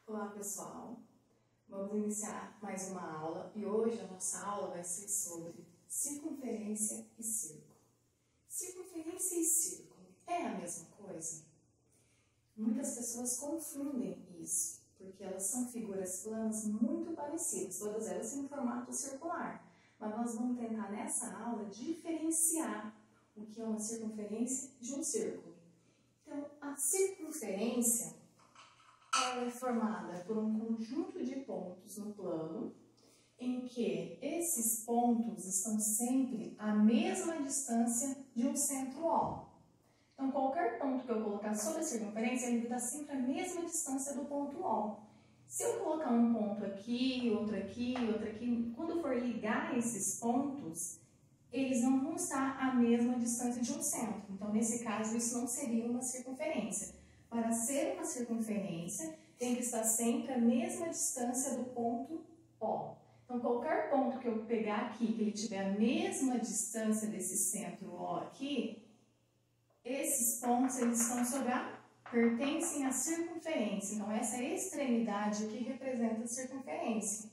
Olá pessoal, vamos iniciar mais uma aula e hoje a nossa aula vai ser sobre circunferência e círculo. Circunferência e círculo é a mesma coisa? Muitas pessoas confundem isso, porque elas são figuras planas muito parecidas, todas elas em formato circular. Mas nós vamos tentar nessa aula diferenciar o que é uma circunferência de um círculo. Então, a circunferência ela é formada por um conjunto de pontos no plano, em que esses pontos estão sempre à mesma distância de um centro O. Então, qualquer ponto que eu colocar sobre a circunferência, ele vai dar sempre a mesma distância do ponto O. Se eu colocar um ponto aqui, outro aqui, outro aqui, quando for ligar esses pontos, eles não vão estar à mesma distância de um centro. Então, nesse caso, isso não seria uma circunferência. Para ser uma circunferência, tem que estar sempre à mesma distância do ponto O. Então, qualquer ponto que eu pegar aqui, que ele tiver a mesma distância desse centro O aqui, esses pontos eles estão sobre pertencem à circunferência. Então, essa é a extremidade que representa a circunferência.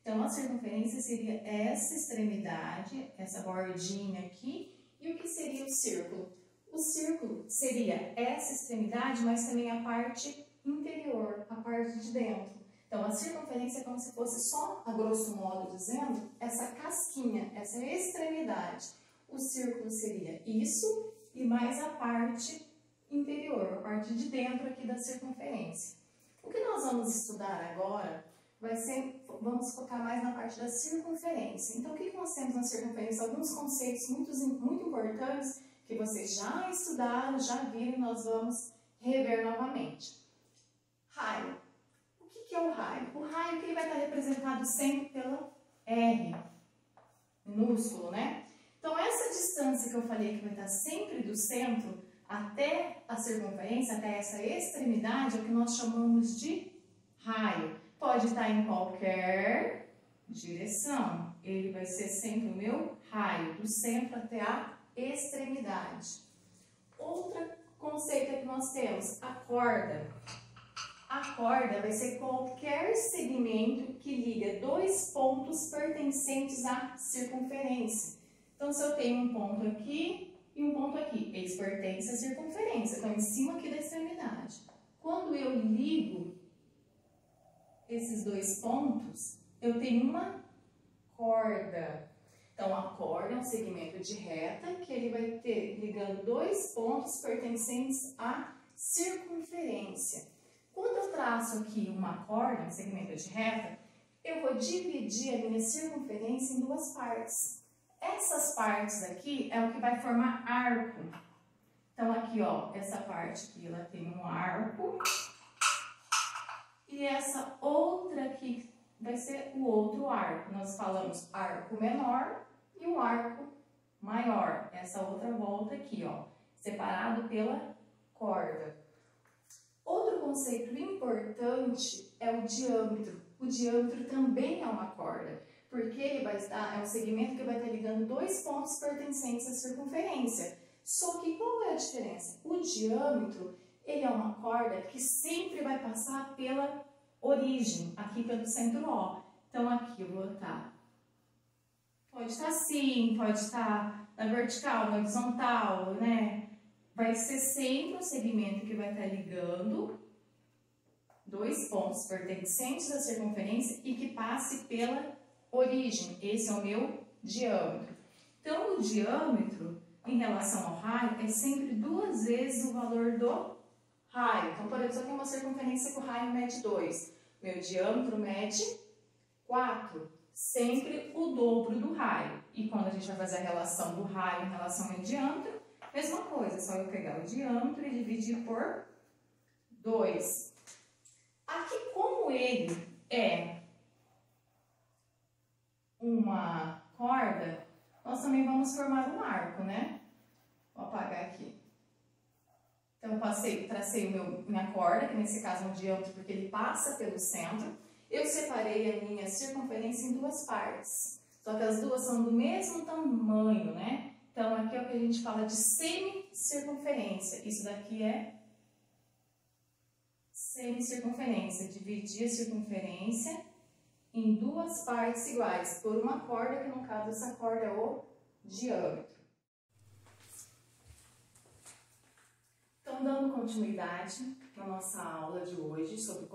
Então, a circunferência seria essa extremidade, essa bordinha aqui, e o que seria o círculo? O círculo seria essa extremidade, mas também a parte interior, a parte de dentro. Então, a circunferência é como se fosse só, a grosso modo dizendo, essa casquinha, essa extremidade. O círculo seria isso e mais a parte interior, a parte de dentro aqui da circunferência. O que nós vamos estudar agora vai ser, vamos focar mais na parte da circunferência. Então, o que nós temos na circunferência? Alguns conceitos muito importantes que vocês já estudaram, já viram, e nós vamos rever novamente. Raio. O que é o raio? O raio que ele vai estar representado sempre pela R, minúsculo, né? Então, essa distância que eu falei que vai estar sempre do centro até a circunferência, até essa extremidade, é o que nós chamamos de raio. Pode estar em qualquer direção. Ele vai ser sempre o meu raio, do centro até a extremidade. Outro conceito que nós temos, a corda. A corda vai ser qualquer segmento que liga dois pontos pertencentes à circunferência. Então, se eu tenho um ponto aqui e um ponto aqui, eles pertencem à circunferência, estão em cima aqui da extremidade. Quando eu ligo esses dois pontos, eu tenho uma corda. Então, a corda é um segmento de reta que ele vai ter ligando dois pontos pertencentes à circunferência. Quando eu traço aqui uma corda, um segmento de reta, eu vou dividir a minha circunferência em duas partes. Essas partes aqui é o que vai formar arco. Então, aqui, ó, essa parte aqui, ela tem um arco. E essa outra aqui vai ser o outro arco. Nós falamos arco menor e o arco maior. Essa outra volta aqui, ó, separado pela corda. Outro conceito importante é o diâmetro. O diâmetro também é uma corda, porque ele vai estar, é um segmento que vai estar ligando dois pontos pertencentes à circunferência. Só que qual é a diferença? O diâmetro, ele é uma corda que sempre vai passar pela origem, aqui pelo centro O. Então, aqui eu vou estar, pode estar assim, pode estar na vertical, na horizontal, né? Vai ser sempre um segmento que vai estar ligando dois pontos pertencentes à circunferência e que passe pela origem. Esse é o meu diâmetro. Então, o diâmetro, em relação ao raio, é sempre duas vezes o valor do raio. Então, por exemplo, se eu tenho uma circunferência que o raio mede 2, meu diâmetro mede 4, sempre o dobro do raio. E quando a gente vai fazer a relação do raio em relação ao diâmetro, mesma coisa, é só eu pegar o diâmetro e dividir por 2. Aqui, como ele é uma corda, nós também vamos formar um arco, né? Vou apagar aqui. Então, eu tracei minha corda, que nesse caso é um diâmetro, porque ele passa pelo centro. Eu separei a minha circunferência em duas partes. Só que as duas são do mesmo tamanho, né? Então, aqui é o que a gente fala de semicircunferência. Isso daqui é semicircunferência. Dividir a circunferência em duas partes iguais por uma corda, que no caso essa corda é o diâmetro. Então, dando continuidade na nossa aula de hoje sobre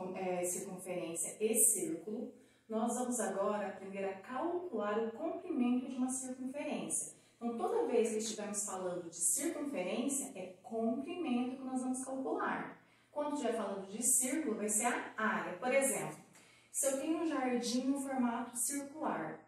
circunferência e círculo, nós vamos agora aprender a calcular o comprimento de uma circunferência. Então, toda vez que estivermos falando de circunferência, é comprimento que nós vamos calcular. Quando estiver falando de círculo, vai ser a área. Por exemplo, se eu tenho um jardim no formato circular,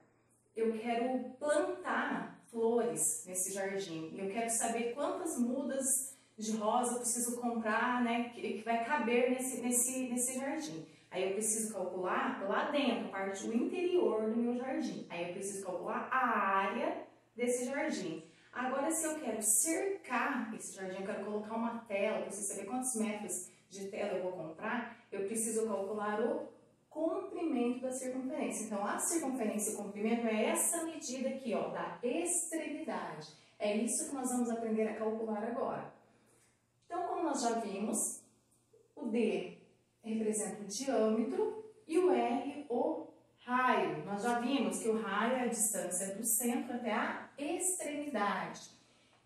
eu quero plantar flores nesse jardim, e eu quero saber quantas mudas de rosa eu preciso comprar, né, que vai caber nesse jardim. Aí eu preciso calcular lá dentro, a parte do interior do meu jardim. Aí eu preciso calcular a área desse jardim. Agora, se eu quero cercar esse jardim, eu quero colocar uma tela, eu preciso saber quantos metros de tela eu vou comprar, eu preciso calcular o comprimento da circunferência. Então, a circunferência e o comprimento é essa medida aqui, ó, da extremidade. É isso que nós vamos aprender a calcular agora. Então, como nós já vimos, o D representa o diâmetro e o R o raio. Nós já vimos que o raio é a distância do centro até a extremidade.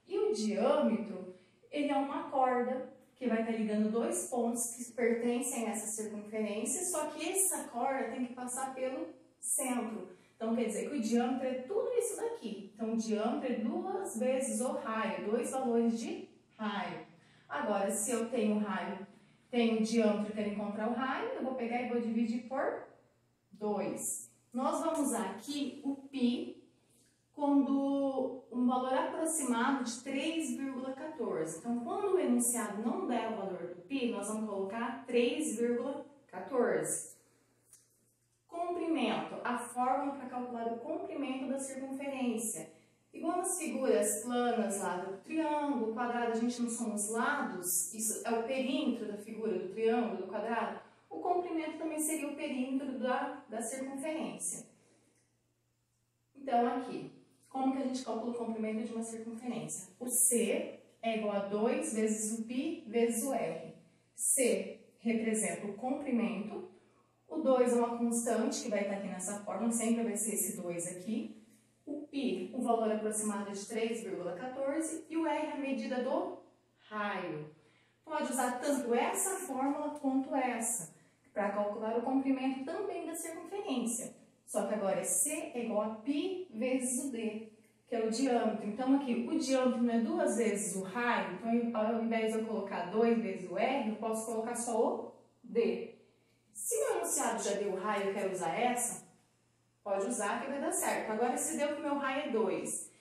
E o diâmetro, ele é uma corda que vai estar ligando dois pontos que pertencem a essa circunferência, só que essa corda tem que passar pelo centro. Então, quer dizer que o diâmetro é tudo isso daqui. Então, o diâmetro é 2 vezes o raio, 2 valores de raio. Agora, se eu tenho raio, tenho diâmetro e quero encontrar o raio, eu vou pegar e vou dividir por 2. Nós vamos usar aqui o π quando um valor aproximado de 3,14. Então, quando o enunciado não der o valor do π, nós vamos colocar 3,14. Comprimento, a fórmula para calcular o comprimento da circunferência. Igual nas figuras planas lá do triângulo, quadrado, a gente não são os lados, isso é o perímetro da figura do triângulo, do quadrado. O comprimento também seria o perímetro da circunferência. Então, aqui, como que a gente calcula o comprimento de uma circunferência? O C é igual a 2 vezes o π vezes o R. C representa o comprimento, o 2 é uma constante que vai estar aqui nessa fórmula, sempre vai ser esse 2 aqui. O π, o valor aproximado de 3,14 e o R é a medida do raio. Pode usar tanto essa fórmula quanto essa, para calcular o comprimento também da circunferência. Só que agora C é igual a π vezes o D, que é o diâmetro. Então aqui, o diâmetro não é 2 vezes o raio, então ao invés de eu colocar 2 vezes o R, eu posso colocar só o D. Se o meu enunciado já deu o raio e eu quero usar essa, pode usar que vai dar certo. Agora, se deu que o meu raio é 2,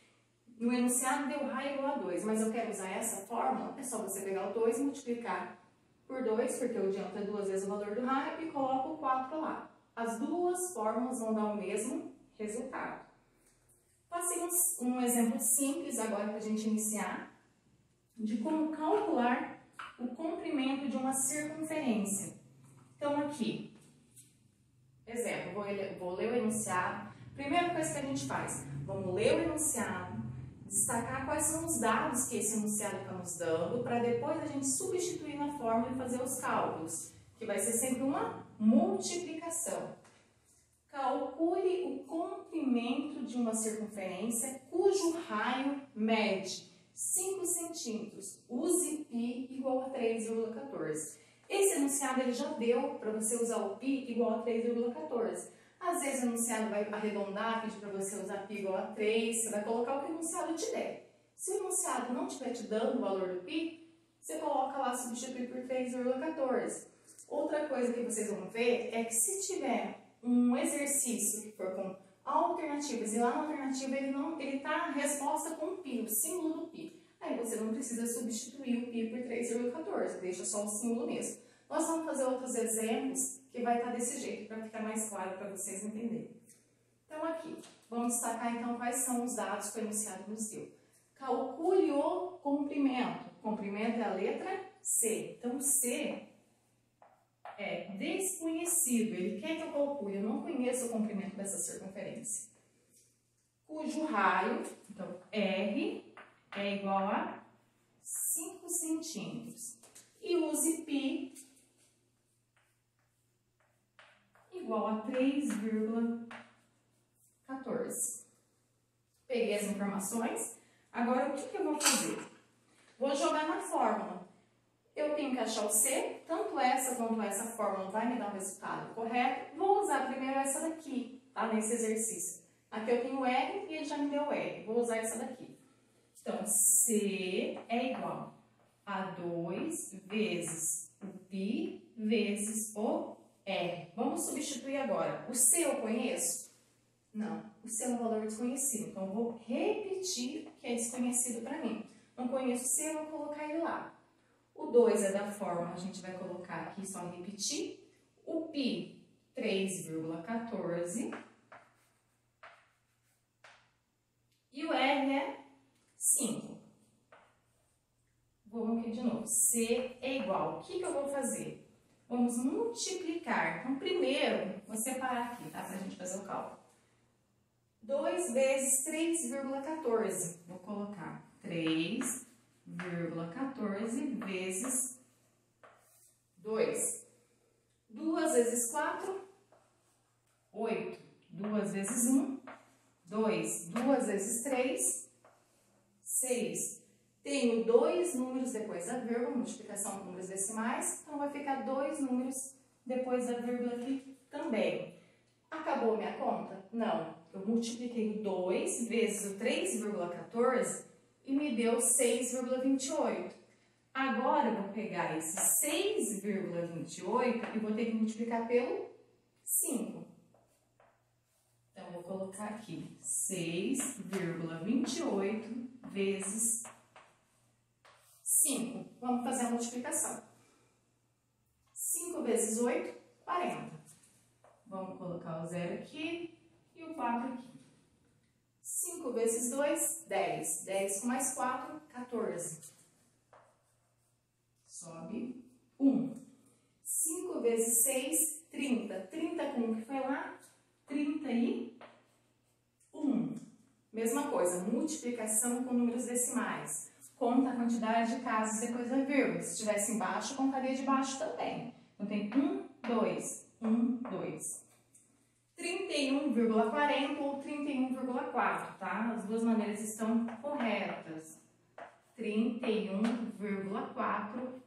no enunciado deu raio igual a 2, mas eu quero usar essa fórmula, é só você pegar o 2 e multiplicar por 2, porque o diâmetro é 2 vezes o valor do raio, e coloca o 4 lá. As duas fórmulas vão dar o mesmo resultado. Passemos um exemplo simples agora para a gente iniciar, de como calcular o comprimento de uma circunferência. Então, aqui, exemplo, vou ler o enunciado. Primeira coisa que a gente faz, vamos ler o enunciado, destacar quais são os dados que esse enunciado está nos dando, para depois a gente substituir na fórmula e fazer os cálculos, que vai ser sempre uma multiplicação. Calcule o comprimento de uma circunferência cujo raio mede 5 centímetros. Use π igual a 3,14. Esse enunciado ele já deu para você usar o π igual a 3,14. Às vezes o enunciado vai arredondar, pedir para você usar π igual a 3, você vai colocar o que o enunciado te der. Se o enunciado não estiver te dando o valor do π, você coloca lá, substitui por 3,14. Outra coisa que vocês vão ver é que se tiver um exercício que for com alternativas, e lá na alternativa ele está a resposta com o π, o símbolo do π. Aí você não precisa substituir o π por 3,14, deixa só o símbolo mesmo. Nós vamos fazer outros exemplos que vai estar desse jeito, para ficar mais claro para vocês entenderem. Então aqui, vamos destacar então quais são os dados que o enunciado nos deu. Calcule o comprimento. O comprimento é a letra C. Então C é desconhecido, ele quer que eu calcule, eu não conheço o comprimento dessa circunferência. Cujo raio, então R, é igual a 5 centímetros. E use π igual a 3,14. Peguei as informações. Agora, o que eu vou fazer? Vou jogar na fórmula. Eu tenho que achar o C, tanto essa quanto essa fórmula vai me dar o resultado correto. Vou usar primeiro essa daqui, tá? Nesse exercício. Aqui eu tenho R e ele já me deu R. Vou usar essa daqui. Então, C é igual a 2 vezes o π vezes o R. Vamos substituir agora. O C eu conheço? Não. O C é um valor desconhecido. Então, eu vou repetir o que é desconhecido para mim. Não conheço o C, eu vou colocar ele lá. O 2 é da fórmula, a gente vai colocar aqui só repetir. O π, 3,14. E o R é 5. Vamos aqui de novo. C é igual. O que eu vou fazer? Vamos multiplicar. Então, primeiro, vou separar aqui, tá? Pra gente fazer o cálculo. 2 vezes 3,14. Vou colocar 3,14 vezes 2. 2 vezes 4, 8. 2 vezes 1, 2. 2 vezes 3, 6. Tenho 2 números depois da vírgula, multiplicação com números decimais, então vai ficar 2 números depois da vírgula aqui também. Acabou minha conta? Não. Eu multipliquei o 2 vezes o 3,14 e me deu 6,28. Agora eu vou pegar esse 6,28 e vou ter que multiplicar pelo 5. Então, eu vou colocar aqui 6,28 vezes 5. Vamos fazer a multiplicação. 5 vezes 8, 40. Vamos colocar o 0 aqui e o 4 aqui. 5 vezes 2, 10. 10 com mais 4, 14. Sobe 1. 5 vezes 6, 30. 30 com o que foi lá? 31. Mesma coisa, multiplicação com números decimais. Conta a quantidade de casas depois da vírgula. Se estivesse embaixo, contaria de baixo também. Então, tem 1, 2, 1, 2. 31,40 ou 31,4, tá? As duas maneiras estão corretas. 31,4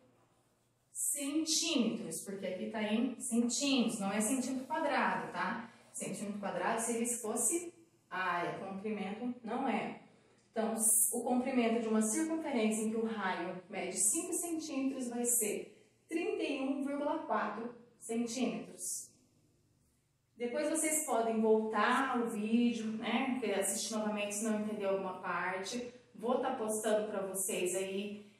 centímetros, porque aqui está em centímetros, não é centímetro quadrado, tá? Centímetro quadrado seria se fosse área, comprimento não é. Então, o comprimento de uma circunferência em que o raio mede 5 centímetros vai ser 31,4 centímetros. Depois vocês podem voltar ao vídeo, né? Assistir novamente se não entender alguma parte. Vou estar postando para vocês aí.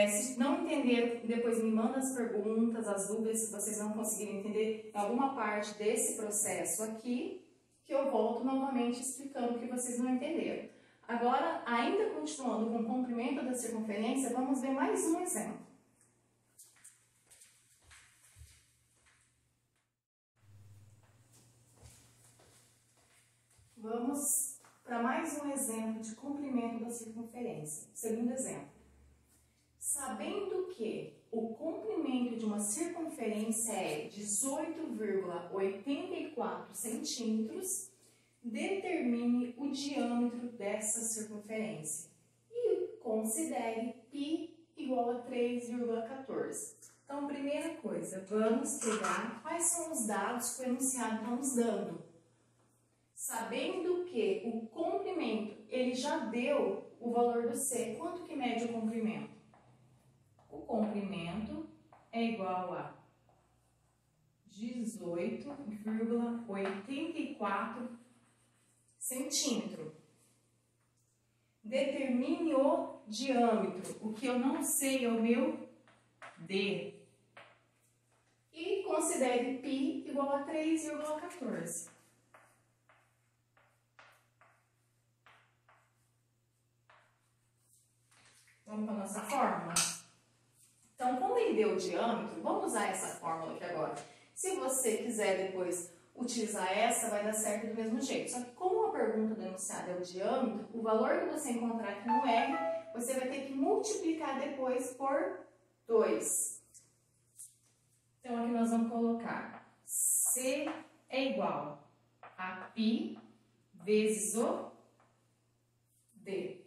Se não entenderam, depois me mandam as perguntas, as dúvidas, se vocês não conseguirem entender alguma parte desse processo aqui, que eu volto novamente explicando o que vocês não entenderam. Agora, ainda continuando com o comprimento da circunferência, vamos ver mais um exemplo. Vamos para mais um exemplo de comprimento da circunferência. Segundo exemplo. Sabendo que o comprimento de uma circunferência é 18,84 centímetros, determine o diâmetro dessa circunferência e considere π igual a 3,14. Então, primeira coisa, vamos pegar quais são os dados que o enunciado está nos dando. Sabendo que o comprimento, ele já deu o valor do C. Quanto que mede o comprimento? O comprimento é igual a 18,84 centímetro. Determine o diâmetro. O que eu não sei é o meu D. E considere π igual a 3,14. Vamos para a nossa fórmula? Então, como ele deu o diâmetro, vamos usar essa fórmula aqui agora. Se você quiser depois utilizar essa, vai dar certo do mesmo jeito. Só que como a pergunta do enunciado é o diâmetro, o valor que você encontrar aqui no R, você vai ter que multiplicar depois por 2. Então, aqui nós vamos colocar C é igual a π vezes o d.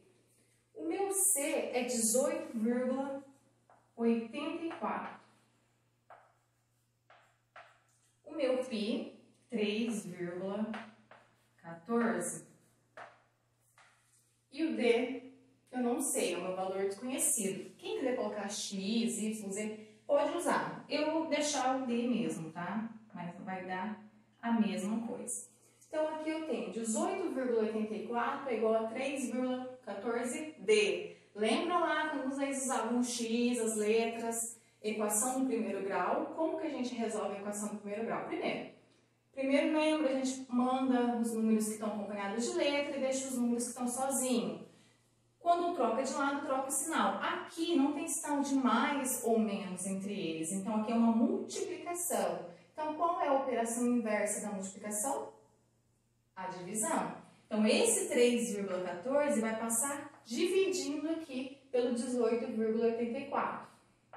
O meu C é 18,84. O meu π, 3,14. E o D, eu não sei, é o meu valor desconhecido. Quem quiser colocar X, Y, Z, pode usar. Eu vou deixar o D mesmo, tá? Mas vai dar a mesma coisa. Então, aqui eu tenho 18,84 é igual a 3,14D. Lembra lá quando vocês usavam o X, as letras, equação do primeiro grau? Como que a gente resolve a equação do primeiro grau? Primeiro membro, a gente manda os números que estão acompanhados de letra e deixa os números que estão sozinhos. Quando troca de lado, troca o sinal. Aqui não tem sinal de mais ou menos entre eles, então aqui é uma multiplicação. Então, qual é a operação inversa da multiplicação? A divisão. Então, esse 3,14 vai passar dividindo aqui pelo 18,84.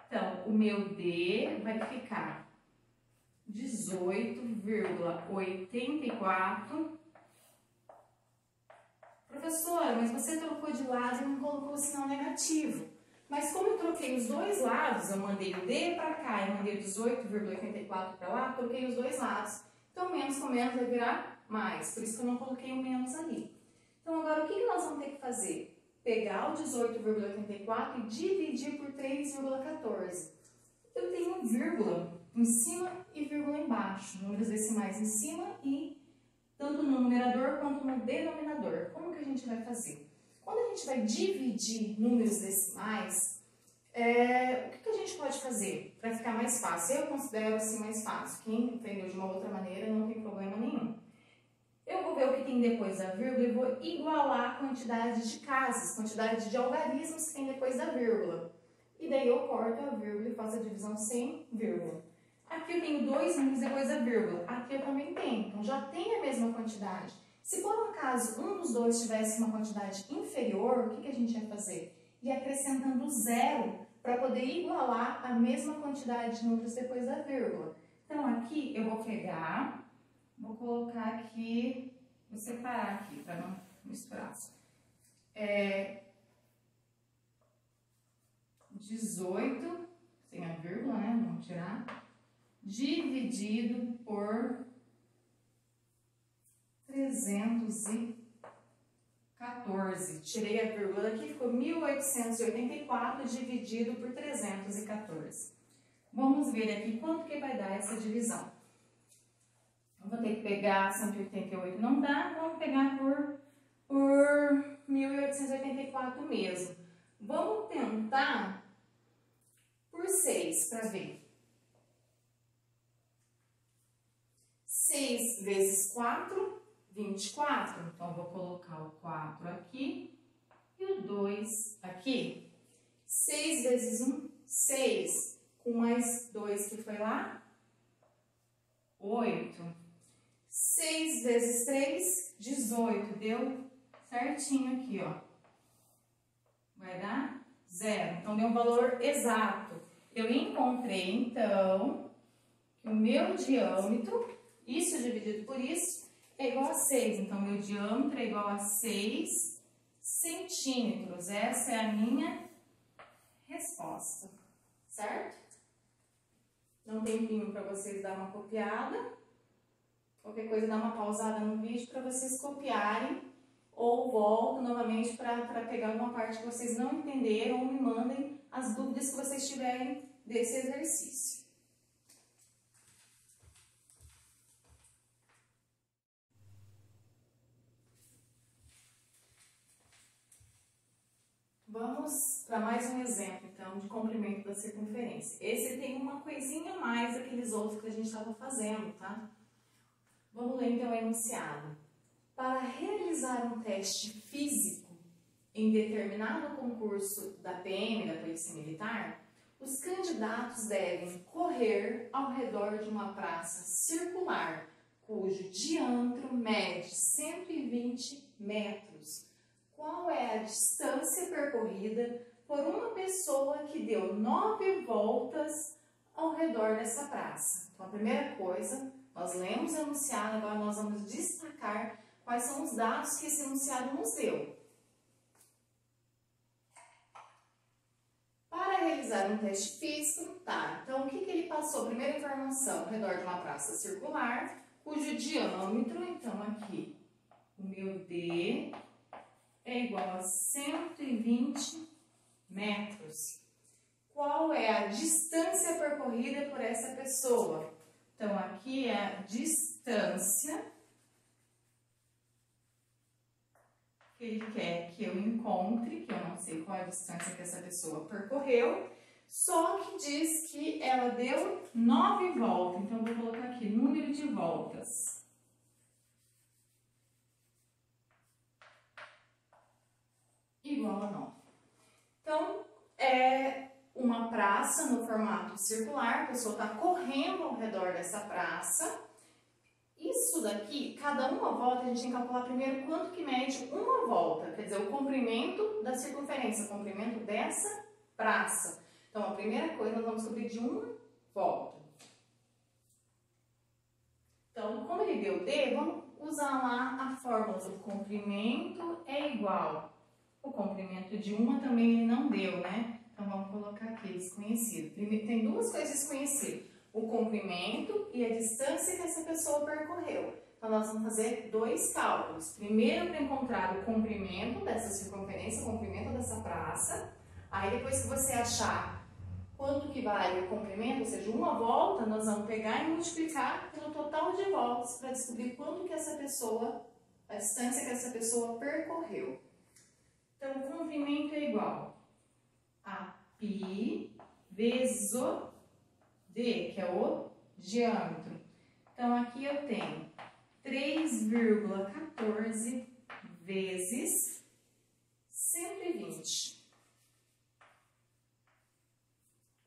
Então, o meu D vai ficar 18,84. Professora, mas você trocou de lado e não colocou o sinal negativo. Mas como eu troquei os dois lados, eu mandei o D para cá e mandei o 18,84 para lá, troquei os dois lados. Então, menos com menos vai virar mais. Por isso que eu não coloquei o menos ali. Então, agora, o que nós vamos ter que fazer? Pegar o 18,84 e dividir por 3,14. Eu tenho vírgula em cima e vírgula embaixo. Números decimais em cima e tanto no numerador quanto no denominador. Como que a gente vai fazer? Quando a gente vai dividir números decimais, o que a gente pode fazer para ficar mais fácil? Eu considero assim mais fácil. Quem entendeu de uma outra maneira não tem problema nenhum. Eu vou ver o que tem depois da vírgula e vou igualar a quantidade de casas, quantidade de algarismos que tem depois da vírgula. E daí eu corto a vírgula e faço a divisão sem vírgula. Aqui eu tenho dois números depois da vírgula. Aqui eu também tenho. Então, já tem a mesma quantidade. Se por um acaso um dos dois tivesse uma quantidade inferior, o que a gente ia fazer? Ia acrescentando zero para poder igualar a mesma quantidade de números depois da vírgula. Então, aqui eu vou pegar, vou colocar aqui, vou separar aqui para não misturar. 18, sem a vírgula, né? Vamos tirar. Dividido por 314. Tirei a vírgula daqui, ficou 1884 dividido por 314. Vamos ver aqui quanto que vai dar essa divisão. Eu vou ter que pegar 188, não dá, vamos pegar por 1884 mesmo. Vamos tentar por 6 para ver. 6 vezes 4, 24. Então, vou colocar o 4 aqui e o 2 aqui. 6 vezes 1, 6. Com mais 2 que foi lá, 8. 6 vezes 3, 18. Deu certinho aqui, ó. Vai dar 0. Então, deu um valor exato. Eu encontrei, então, que o meu diâmetro, isso dividido por isso, é igual a 6. Então, meu diâmetro é igual a 6 centímetros. Essa é a minha resposta, certo? Dá um tempinho para vocês dar uma copiada. Qualquer coisa, dá uma pausada no vídeo para vocês copiarem. Ou volto novamente para pegar alguma parte que vocês não entenderam ou me mandem as dúvidas que vocês tiverem desse exercício. Vamos para mais um exemplo, então, de comprimento da circunferência. Esse tem uma coisinha a mais daqueles outros que a gente estava fazendo, tá? Vamos ler, então, o enunciado. Para realizar um teste físico em determinado concurso da PM, da Polícia Militar, os candidatos devem correr ao redor de uma praça circular, cujo diâmetro mede 120 metros. Qual é a distância percorrida por uma pessoa que deu 9 voltas ao redor dessa praça? Então, a primeira coisa, Nós lemos o enunciado, agora nós vamos destacar quais são os dados que esse enunciado nos deu. Para realizar um teste físico, tá, então o que ele passou? Primeira informação, ao redor de uma praça circular, cujo diâmetro, então aqui, o meu D é igual a 120 metros. Qual é a distância percorrida por essa pessoa? Então, aqui é a distância que ele quer que eu encontre, que eu não sei qual é a distância que essa pessoa percorreu, só que diz que ela deu 9 voltas. Então, eu vou colocar aqui, número de voltas. Igual a 9. Então, é uma praça no formato circular, a pessoa está correndo ao redor dessa praça. Isso daqui, cada uma volta, a gente tem que calcular primeiro quanto que mede uma volta, quer dizer, o comprimento da circunferência, o comprimento dessa praça. Então, a primeira coisa, nós vamos descobrir de uma volta. Então, como ele deu D, vamos usar lá a fórmula do comprimento é igual. O comprimento de uma também ele não deu, né? Então, vamos colocar aqui, desconhecido. Primeiro, tem duas coisas desconhecidas. O comprimento e a distância que essa pessoa percorreu. Então, nós vamos fazer dois cálculos. Primeiro, para encontrar o comprimento dessa circunferência, o comprimento dessa praça. Aí, depois que você achar quanto que vale o comprimento, ou seja, uma volta, nós vamos pegar e multiplicar pelo total de voltas para descobrir quanto que essa pessoa, a distância que essa pessoa percorreu. Então, o comprimento é igual a π vezes o D, que é o diâmetro. Então, aqui eu tenho 3,14 vezes 120.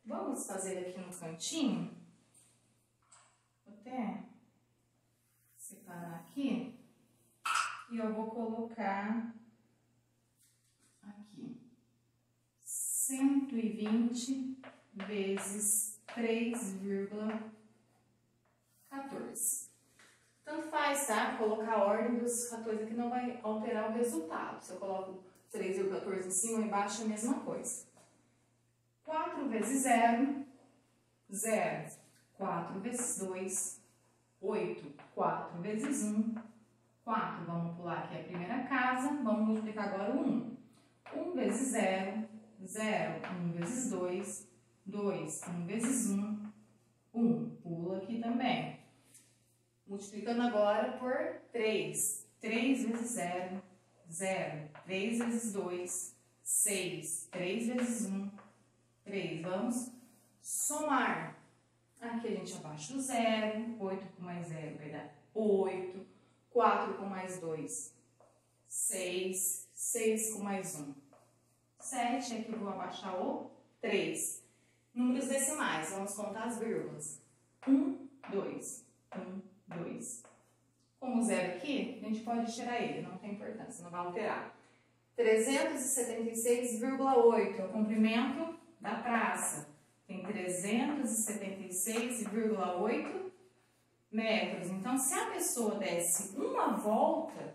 Vamos fazer aqui no cantinho. Vou até separar aqui. E eu vou colocar aqui 120 vezes 3,14. Tanto faz, tá? Colocar a ordem dos fatores aqui não vai alterar o resultado. Se eu coloco 3,14 em cima ou embaixo, é a mesma coisa. 4 vezes 0, 0. 4 vezes 2, 8. 4 vezes 1, 4. Vamos pular aqui a primeira casa. Vamos multiplicar agora o 1. 1 vezes 0, 0. 1 vezes 2, 2. 1 vezes 1, 1. Pula aqui também. Multiplicando agora por 3. 3 vezes 0, 0. 3 vezes 2, 6. 3 vezes 1, 3. Vamos somar. Aqui a gente abaixa o 0. 8 com mais 0 vai dar 8. 4 com mais 2, 6. 6 com mais 1, 7. Aqui eu vou abaixar o 3. Números decimais. Vamos contar as vírgulas. 1, 2. 1, 2. Como o 0 aqui, a gente pode tirar ele. Não tem importância, não vai alterar. 376,8 é o comprimento da praça. Tem 376,8 metros. Então, se a pessoa desse uma volta,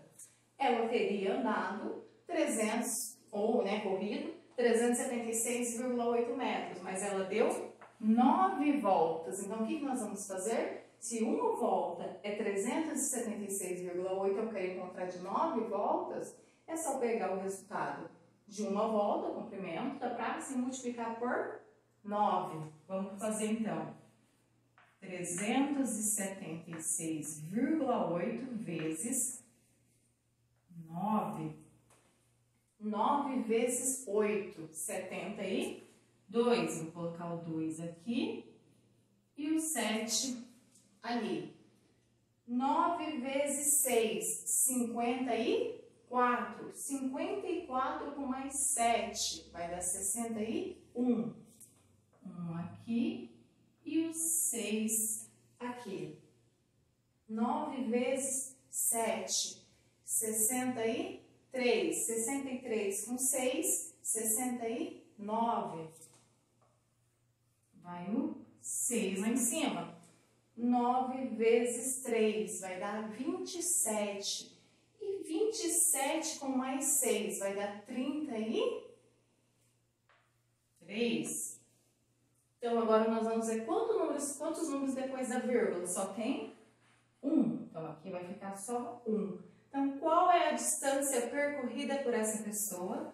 ela teria andado 300, ou, né, corrido, 376,8 metros. Mas ela deu 9 voltas. Então, o que nós vamos fazer? Se uma volta é 376,8, eu quero encontrar de 9 voltas, é só pegar o resultado de uma volta, o comprimento da praça, e multiplicar por 9. Vamos fazer então 376,8 vezes 9. 9 vezes 8, 72. Vou colocar o 2 aqui e o 7 ali. 9 vezes 6, 54. 54 com mais 7 vai dar 61. 1 aqui e o 6 aqui. 9 vezes 7, 63. 63 com 6, 69. Vai o 6 lá em cima. 9 vezes 3 vai dar 27. E 27 com mais 6 vai dar 33. Então, agora nós vamos ver quantos números depois da vírgula? Só tem 1. Então, aqui vai ficar só 1. Então, qual é a distância percorrida por essa pessoa?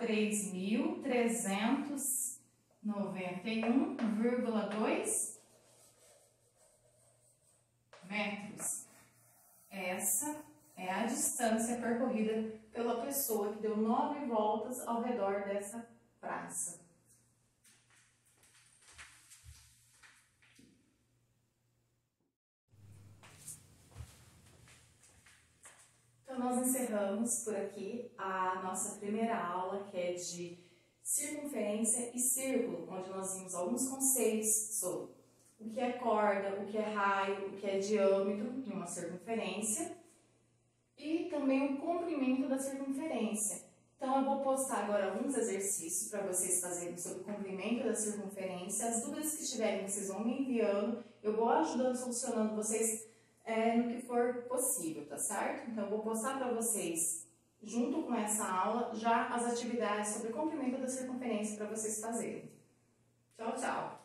3.391,2 metros. Essa é a distância percorrida pela pessoa que deu 9 voltas ao redor dessa praça. Então, nós encerramos por aqui a nossa primeira aula, que é de circunferência e círculo, onde nós vimos alguns conceitos sobre o que é corda, o que é raio, o que é diâmetro de uma circunferência e também o comprimento da circunferência. Então, eu vou postar agora alguns exercícios para vocês fazerem sobre o comprimento da circunferência. As dúvidas que tiverem, vocês vão me enviando, eu vou ajudando, solucionando vocês no que for possível, tá certo? Então, eu vou postar para vocês, junto com essa aula, já as atividades sobre o comprimento da circunferência para vocês fazerem. Tchau, tchau!